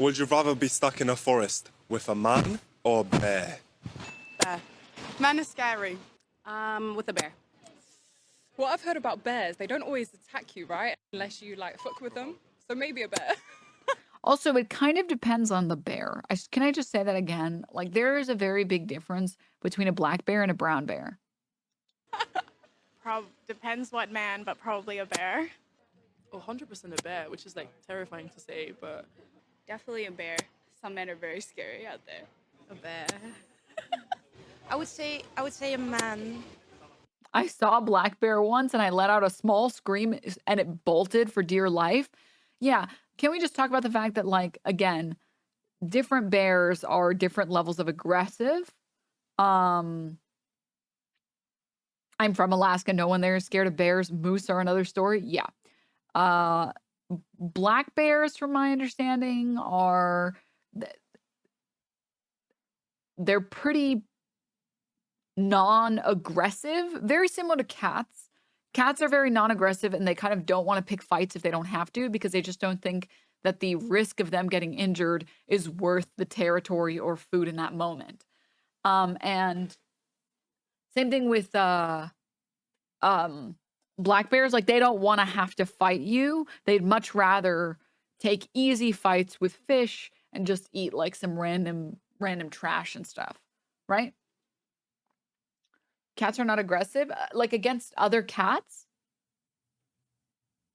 Would you rather be stuck in a forest with a man or a bear? Bear. Man is scary. With a bear. What I've heard about bears, they don't always attack you, right? Unless you like fuck with them. So maybe a bear. Also, it kind of depends on the bear. Can I just say that again? Like, there is a very big difference between a black bear and a brown bear. Depends what man, but probably a bear. 100% a bear, which is like terrifying to say, but Definitely a bear. Some men are very scary out there. a bear. I would say a man. I saw a black bear once and I let out a small scream and it bolted for dear life. Yeah. Can we just talk about the fact that, like, again, different bears are different levels of aggressive? I'm from Alaska. No one there is scared of bears. Moose are another story. Yeah. Black bears, from my understanding, they're pretty non-aggressive, very similar to cats. Cats are very non-aggressive and they kind of don't want to pick fights if they don't have to because they just don't think that the risk of them getting injured is worth the territory or food in that moment. And same thing with black bears. Like, they don't want to have to fight you. They'd much rather take easy fights with fish and just eat like some random trash and stuff, right? Cats are not aggressive. Like, against other cats,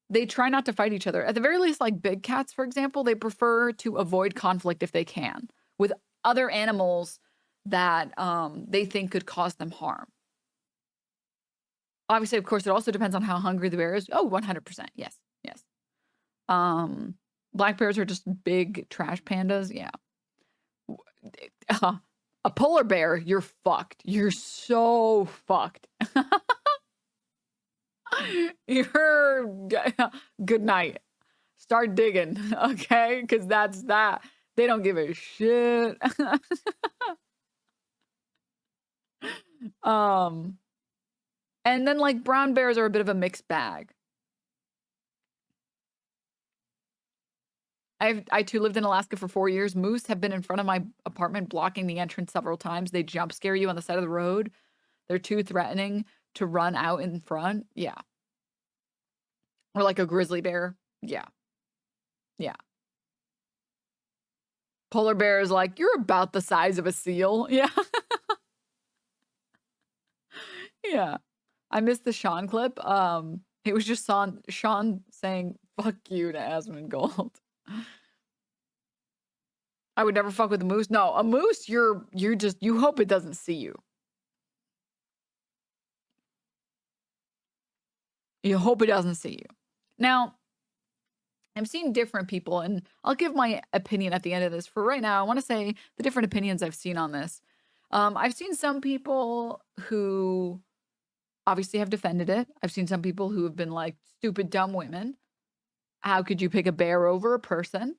they try not to fight each other. At the very least, like big cats, for example, they prefer to avoid conflict if they can with other animals that they think could cause them harm. Obviously, of course, it also depends on how hungry the bear is. Oh, 100%. Yes. Yes. Black bears are just big trash pandas. Yeah. A polar bear, you're fucked. You're so fucked. You're good night. Start digging, okay? Because that's that. They don't give a shit. And then, like, brown bears are a bit of a mixed bag. I too lived in Alaska for 4 years. Moose have been in front of my apartment, blocking the entrance several times. They jump scare you on the side of the road. They're too threatening to run out in front. Yeah. Or like a grizzly bear. Yeah. Yeah. Polar bear is like, you're about the size of a seal. Yeah. Yeah. I missed the Sean clip. It was just Sean saying, fuck you to Asmongold. I would never fuck with a moose. No, a moose, you hope it doesn't see you. You hope it doesn't see you. Now, I've seen different people, and I'll give my opinion at the end of this. For right now, I want to say the different opinions I've seen on this. I've seen some people who obviously have defended it. I've seen some people who have been like, stupid, dumb women. How could you pick a bear over a person?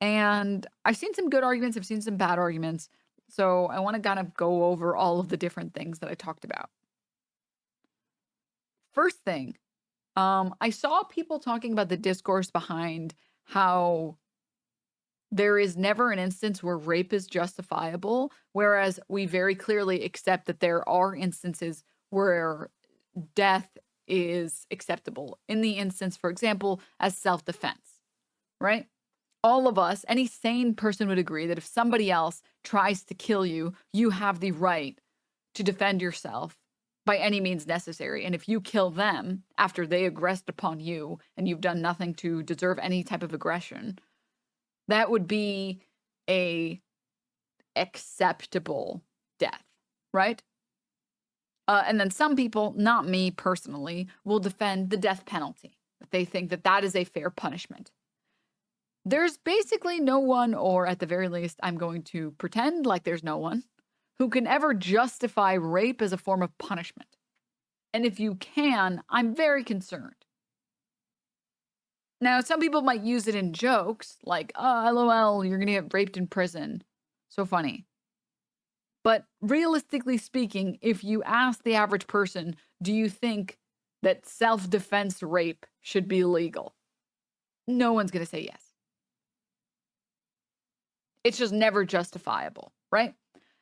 And I've seen some good arguments. I've seen some bad arguments. So I want to kind of go over all of the different things that I talked about. First thing, I saw people talking about the discourse behind how there is never an instance where rape is justifiable, whereas we very clearly accept that there are instances where death is acceptable. In the instance, for example, as self-defense, right? All of us, any sane person would agree that if somebody else tries to kill you, you have the right to defend yourself by any means necessary. And if you kill them after they aggressed upon you and you've done nothing to deserve any type of aggression, that would be a acceptable death, right? And then some people, not me personally, will defend the death penalty. They think that that is a fair punishment. There's basically no one, or at the very least, I'm going to pretend like there's no one, who can ever justify rape as a form of punishment. And if you can, I'm very concerned. Now, some people might use it in jokes, like, oh, LOL, you're going to get raped in prison. So funny. But realistically speaking, if you ask the average person, do you think that self-defense rape should be legal? No one's going to say yes. It's just never justifiable, right?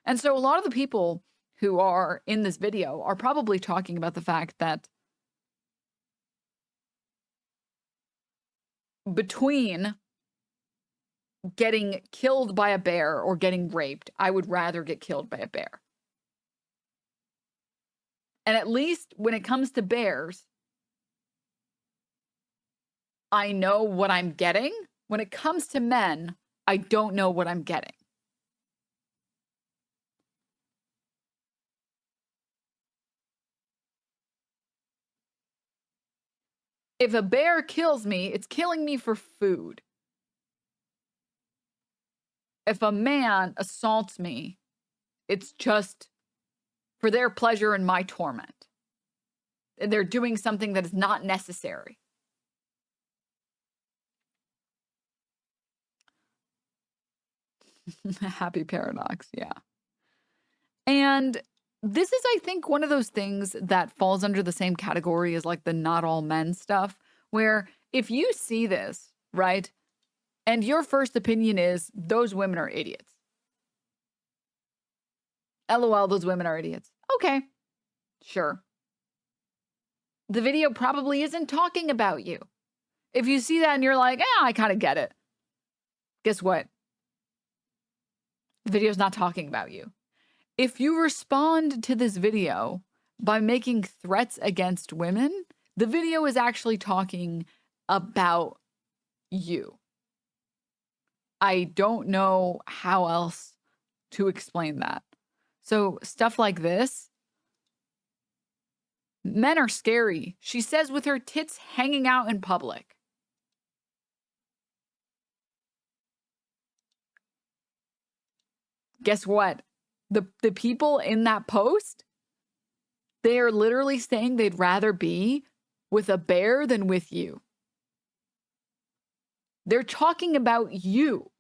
And so a lot of the people who are in this video are probably talking about the fact that between getting killed by a bear or getting raped, I would rather get killed by a bear. And at least when it comes to bears, I know what I'm getting. When it comes to men, I don't know what I'm getting. If a bear kills me, it's killing me for food. If a man assaults me, it's just for their pleasure and my torment. They're doing something that is not necessary. Happy paradox, yeah. And this is, I think, one of those things that falls under the same category as like the not all men stuff, where if you see this, right, and your first opinion is those women are idiots. LOL, those women are idiots. Okay, sure. The video probably isn't talking about you. If you see that and you're like, I kind of get it. Guess what? The video's not talking about you. If you respond to this video by making threats against women, the video is actually talking about you. I don't know how else to explain that. So stuff like this, men are scary, she says with her tits hanging out in public. Guess what? The people in that post, they are literally saying they'd rather be with a bear than with you. They're talking about you.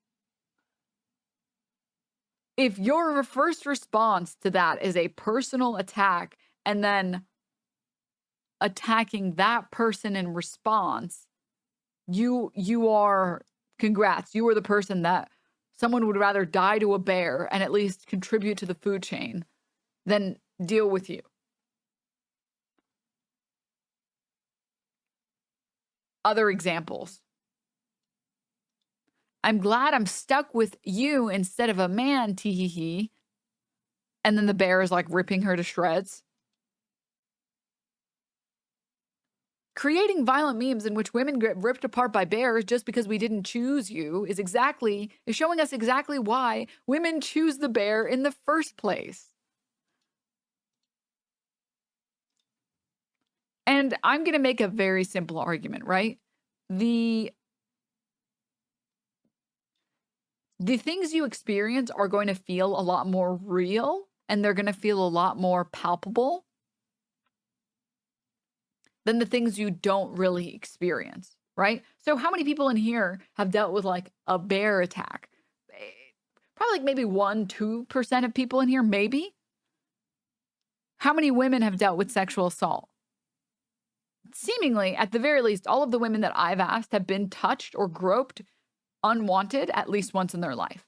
If your first response to that is a personal attack and then attacking that person in response, you are, congrats, you are the person that someone would rather die to a bear and at least contribute to the food chain than deal with you. Other examples. I'm glad I'm stuck with you instead of a man, tee. And then the bear is like ripping her to shreds. Creating violent memes in which women get ripped apart by bears just because we didn't choose you is showing us exactly why women choose the bear in the first place. And I'm going to make a very simple argument, right? The things you experience are going to feel a lot more real and they're going to feel a lot more palpable than the things you don't really experience, right? So how many people in here have dealt with like a bear attack? Probably like maybe 1-2% of people in here, maybe. How many women have dealt with sexual assault? Seemingly, at the very least, all of the women that I've asked have been touched or groped unwanted at least once in their life.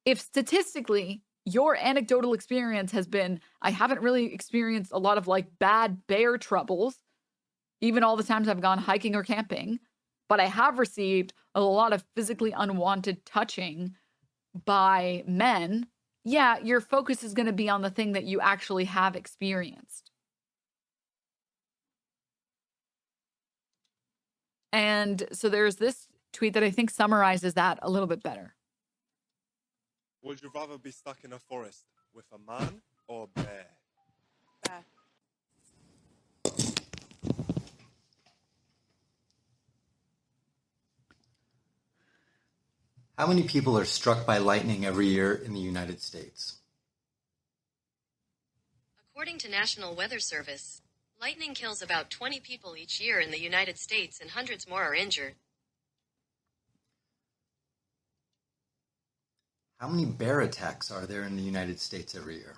If statistically your anecdotal experience has been, I haven't really experienced a lot of like bad bear troubles, even all the times I've gone hiking or camping, but I have received a lot of physically unwanted touching by men, yeah, your focus is going to be on the thing that you actually have experienced. And so there's this tweet that I think summarizes that a little bit better. Would you rather be stuck in a forest with a man or a bear? How many people are struck by lightning every year in the United States? According to National Weather Service, lightning kills about 20 people each year in the United States and hundreds more are injured. How many bear attacks are there in the United States every year?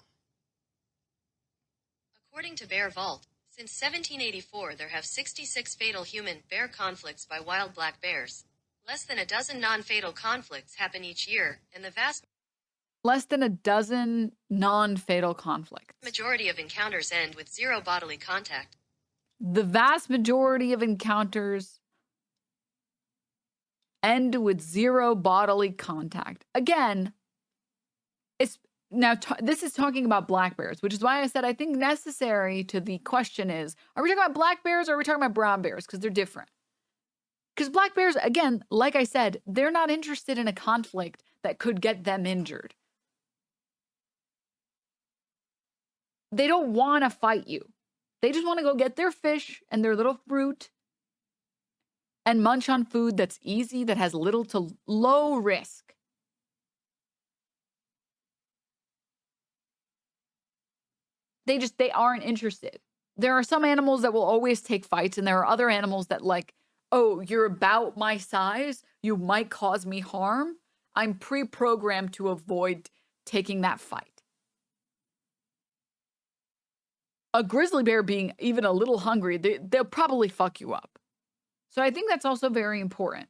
According to Bear Vault, Since 1784, there have 66 fatal human-bear conflicts by wild black bears. Less than a dozen non-fatal conflicts happen each year, and the vast Less than a dozen non-fatal conflicts. majority of encounters end with zero bodily contact. The vast majority of encounters end with zero bodily contact. Again, it's now this is talking about black bears, which is why I said I think necessary to the question is, are we talking about black bears or are we talking about brown bears? Because they're different. Because black bears, again, like I said, they're not interested in a conflict that could get them injured. They don't want to fight you. They just want to go get their fish and their little fruit and munch on food that's easy, that has little to low risk. They aren't interested. There are some animals that will always take fights, and there are other animals that like, oh, you're about my size, you might cause me harm. I'm pre-programmed to avoid taking that fight. A grizzly bear being even a little hungry, they'll probably fuck you up. So I think that's also very important.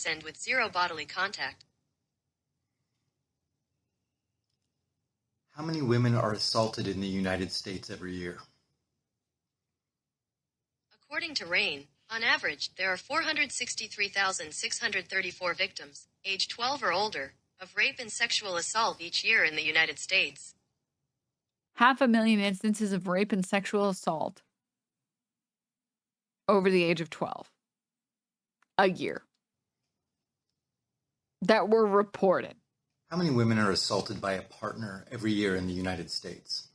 End with zero bodily contact. How many women are assaulted in the United States every year? According to RAIN, on average, there are 463,634 victims, age 12 or older, of rape and sexual assault each year in the United States. 500,000 instances of rape and sexual assault over the age of 12 a year that were reported. How many women are assaulted by a partner every year in the United States?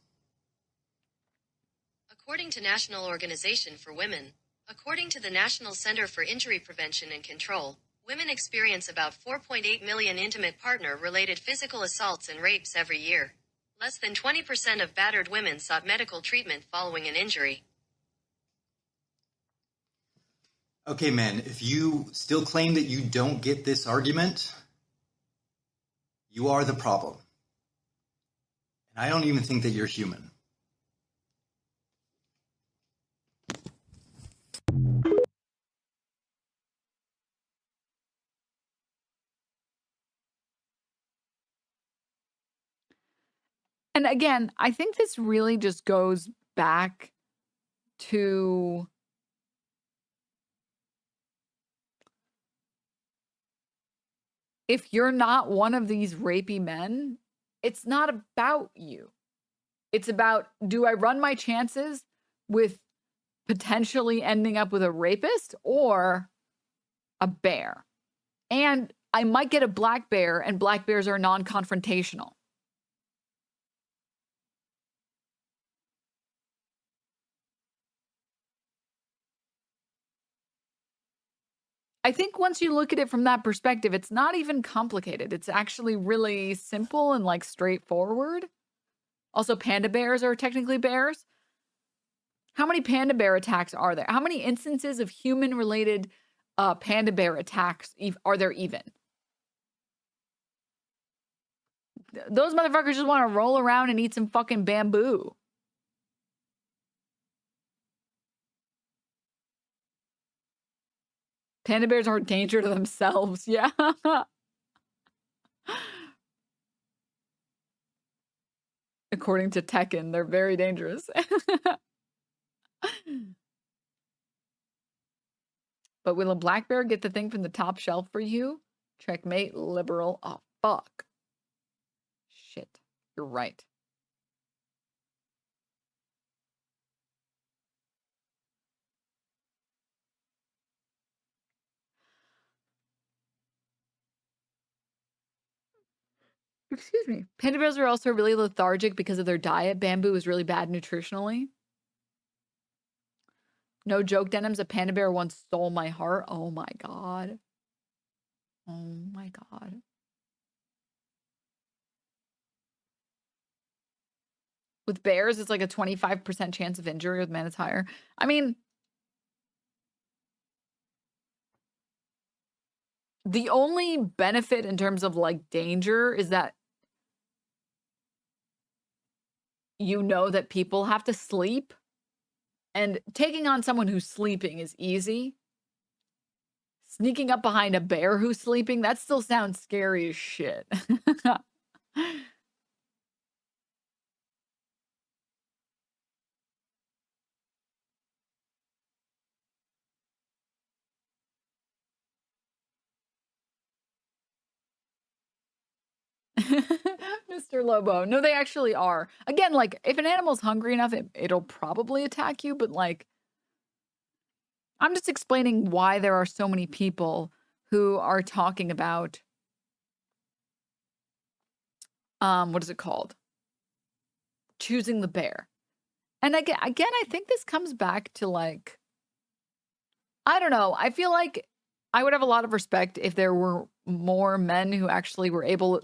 According to National Organization for Women, according to the National Center for Injury Prevention and Control, women experience about 4.8 million intimate partner-related physical assaults and rapes every year. Less than 20% of battered women sought medical treatment following an injury. Okay, men, if you still claim that you don't get this argument, you are the problem. And I don't even think that you're human. And again, I think this really just goes back to if you're not one of these rapey men, it's not about you. It's about, do I run my chances with potentially ending up with a rapist or a bear? And I might get a black bear, and black bears are non-confrontational. I think once you look at it from that perspective, it's not even complicated. It's actually really simple and like straightforward. Also, panda bears are technically bears. How many panda bear attacks are there? How many instances of human-related panda bear attacks are there even? Those motherfuckers just want to roll around and eat some fucking bamboo. Panda bears aren't a danger to themselves. Yeah. According to Tekken, they're very dangerous. But will a black bear get the thing from the top shelf for you? Checkmate, liberal. Oh, fuck. Shit. You're right. Excuse me. Panda bears are also really lethargic because of their diet. Bamboo is really bad nutritionally. No joke, Denims. A panda bear once stole my heart. Oh my God. Oh my God. With bears, it's like a 25% chance of injury. With men, it's higher. I mean, the only benefit in terms of like danger is that you know that people have to sleep, and taking on someone who's sleeping is easy. Sneaking up behind a bear who's sleeping, that still sounds scary as shit. Mr. Lobo. No, they actually are. Again, like, if an animal's hungry enough, it'll probably attack you, but like, I'm just explaining why there are so many people who are talking about, what is it called? Choosing the bear. And again, I think this comes back to like, I don't know. I feel like I would have a lot of respect if there were more men who actually were able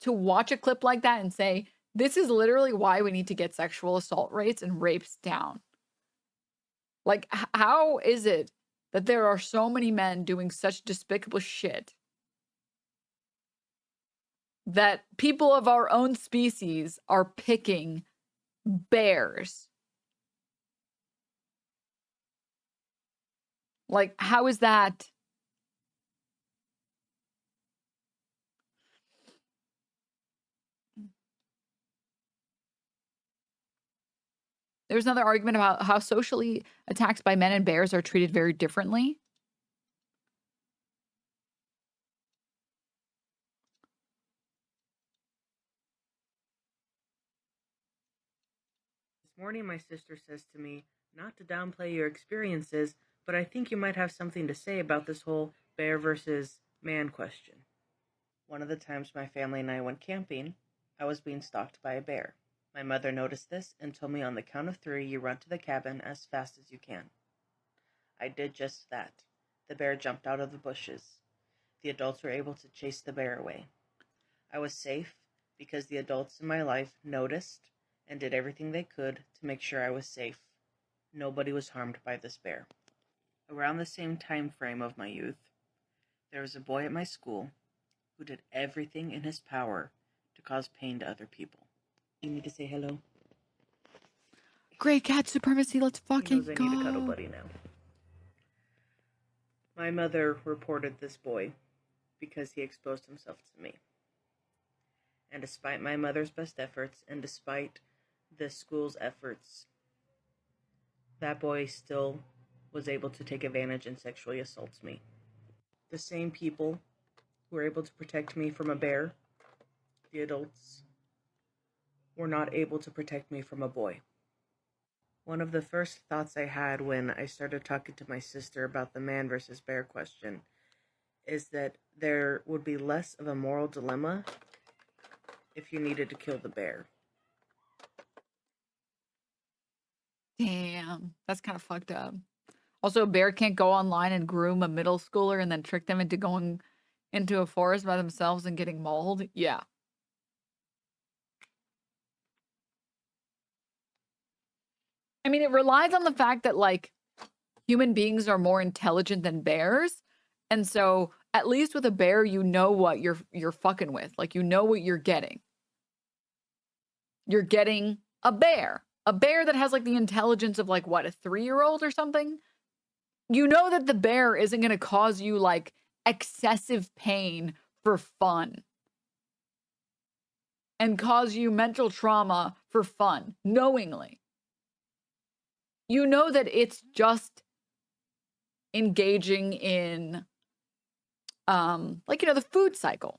to watch a clip like that and say, this is literally why we need to get sexual assault rates and rapes down. Like, how is it that there are so many men doing such despicable shit that people of our own species are picking bears? Like, how is that? There's another argument about how socially attacks by men and bears are treated very differently. This morning, my sister says to me, not to downplay your experiences, but I think you might have something to say about this whole bear versus man question. One of the times my family and I went camping, I was being stalked by a bear. My mother noticed this and told me on the count of 3, you run to the cabin as fast as you can. I did just that. The bear jumped out of the bushes. The adults were able to chase the bear away. I was safe because the adults in my life noticed and did everything they could to make sure I was safe. Nobody was harmed by this bear. Around the same time frame of my youth, there was a boy at my school who did everything in his power to cause pain to other people. You need to say hello. Great cat supremacy, let's fucking go. I need a cuddle buddy now. My mother reported this boy because he exposed himself to me. And despite my mother's best efforts, and despite the school's efforts, that boy still was able to take advantage and sexually assault me. The same people who were able to protect me from a bear, the adults, were not able to protect me from a boy. One of the first thoughts I had when I started talking to my sister about the man versus bear question is that there would be less of a moral dilemma if you needed to kill the bear. Damn, that's kind of fucked up. Also, a bear can't go online and groom a middle schooler and then trick them into going into a forest by themselves and getting mauled. Yeah. I mean, it relies on the fact that, like, human beings are more intelligent than bears. And so, at least with a bear, you know what you're fucking with. Like, you know what you're getting. You're getting a bear. A bear that has, like, the intelligence of, like, what, a 3-year-old or something? You know that the bear isn't going to cause you, like, excessive pain for fun. And cause you mental trauma for fun, knowingly. You know that it's just engaging in, like, you know, the food cycle.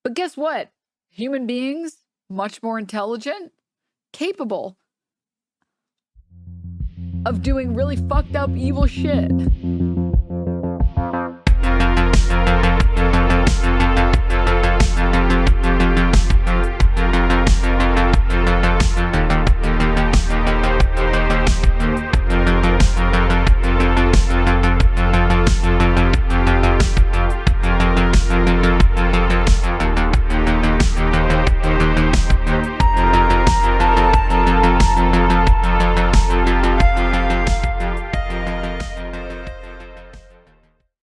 But guess what? Human beings, much more intelligent, capable of doing really fucked up evil shit.